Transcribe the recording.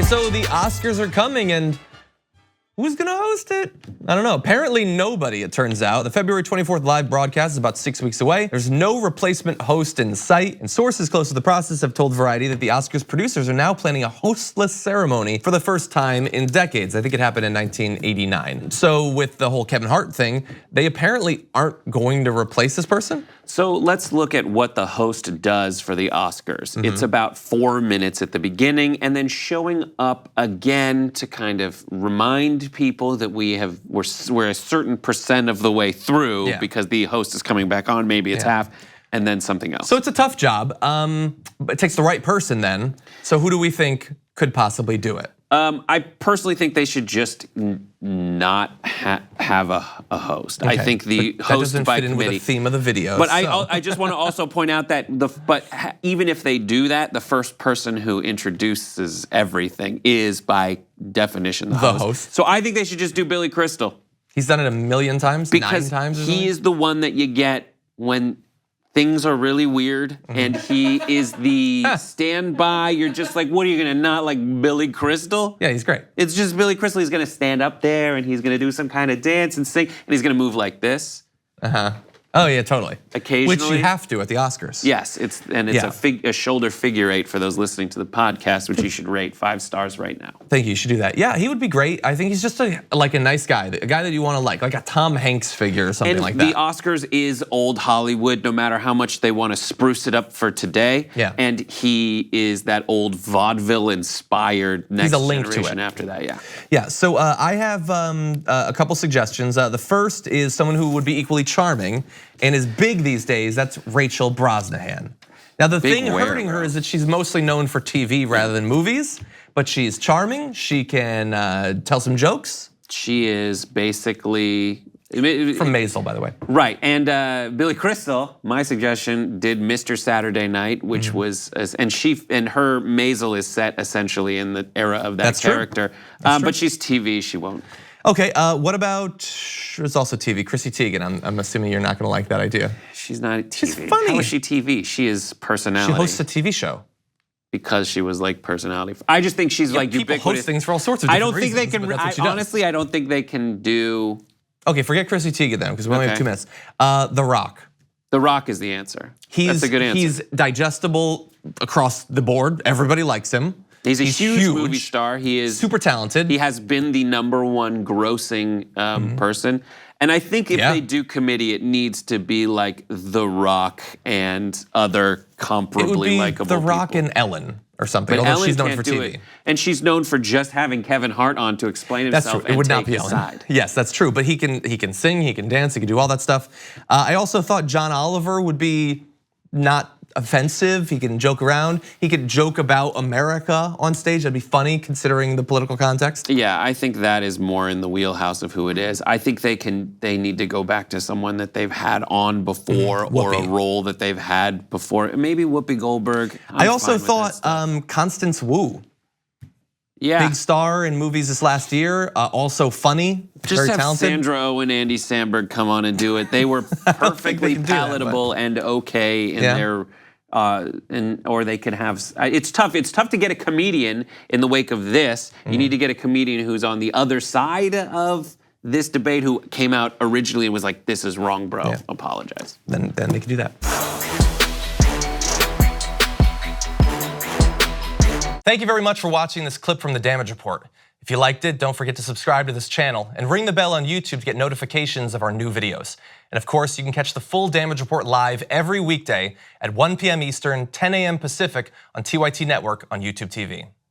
so the Oscars are coming, and who's gonna host it? I don't know. Apparently nobody, it turns out. The February 24th live broadcast is about 6 weeks away. There's no replacement host in sight, and sources close to the process have told Variety that the Oscars producers are now planning a hostless ceremony for the first time in decades. I think it happened in 1989. So with the whole Kevin Hart thing, they apparently aren't going to replace this person? So let's look at what the host does for the Oscars. It's about 4 minutes at the beginning and then showing up again to kind of remind people that we're a certain percent of the way through because the host is coming back on, maybe it's half, and then something else. So it's a tough job, but it takes the right person then. So who do we think could possibly do it? I personally think they should just not have a host. Okay. I think the but host that doesn't by fit in committee. with the theme of the video. But so. I just want to also point out that even if they do that, the first person who introduces everything is by definition the host. So I think they should just do Billy Crystal. He's done it a million times, because 9 times. He is the one that you get when things are really weird, and he is the standby. You're just like, what are you gonna not like Billy Crystal? Yeah, he's great. It's just Billy Crystal. He's gonna stand up there and he's gonna do some kind of dance and sing, and he's gonna move like this. Oh yeah, totally. Occasionally, which you have to at the Oscars. Yes, it's a shoulder figure eight for those listening to the podcast, which you should rate 5 stars right now. Thank you. You should do that. Yeah, he would be great. I think he's just like a nice guy, a guy that you want to like a Tom Hanks figure or something like that. The Oscars is old Hollywood, no matter how much they want to spruce it up for today. Yeah. And he is that old vaudeville-inspired next He's a link generation to it. after that. Yeah. Yeah. So I have a couple suggestions. The first is someone who would be equally charming and is big these days. That's Rachel Brosnahan. Now the thing hurting her is that she's mostly known for TV rather than movies, but she's charming. She can tell some jokes. She is basically from Maisel, by the way. Right, and Billy Crystal, my suggestion, did Mr. Saturday Night, which was, and her Maisel is set essentially in the era of that character. But she's TV, she won't. Okay, what about, there's also TV, Chrissy Teigen. I'm assuming you're not gonna like that idea. She's not TV. She's funny. How is she TV? She is personality. She hosts a TV show. Because she was like personality. I just think she's like people ubiquitous. host things for all sorts of different reasons. I don't think they can, honestly, I don't think they can do. Okay, forget Chrissy Teigen then, because we only have 2 minutes. The Rock. The Rock is the answer. That's a good answer. He's digestible across the board. Everybody likes him. He's a huge movie star. He is super talented. He has been the #1 grossing person. And I think if they do committee, it needs to be like The Rock and other comparably likable people. The Rock and Ellen or something, but although Ellen she's known can't for do TV. it. And she's known for just having Kevin Hart on to explain himself. That's true. It would not be Ellen. Side. Yes, that's true. But he can sing, he can dance, he can do all that stuff. I also thought John Oliver would be not offensive. He can joke around. He could joke about America on stage. That'd be funny considering the political context. Yeah, I think that is more in the wheelhouse of who it is. I think they need to go back to someone that they've had on before or a role that they've had before. Maybe Whoopi Goldberg. I also thought Constance Wu. Yeah. Big star in movies this last year, also funny, just very have talented. Sandra Oh and Andy Samberg come on and do it. They were perfectly palatable and okay in their, or they could have, it's tough to get a comedian in the wake of this. You need to get a comedian who's on the other side of this debate, who came out originally and was like, this is wrong, bro, apologize. Then they can do that. Thank you very much for watching this clip from The Damage Report. If you liked it, don't forget to subscribe to this channel and ring the bell on YouTube to get notifications of our new videos. And of course, you can catch the full Damage Report live every weekday at 1 p.m. Eastern, 10 a.m. Pacific on TYT Network on YouTube TV.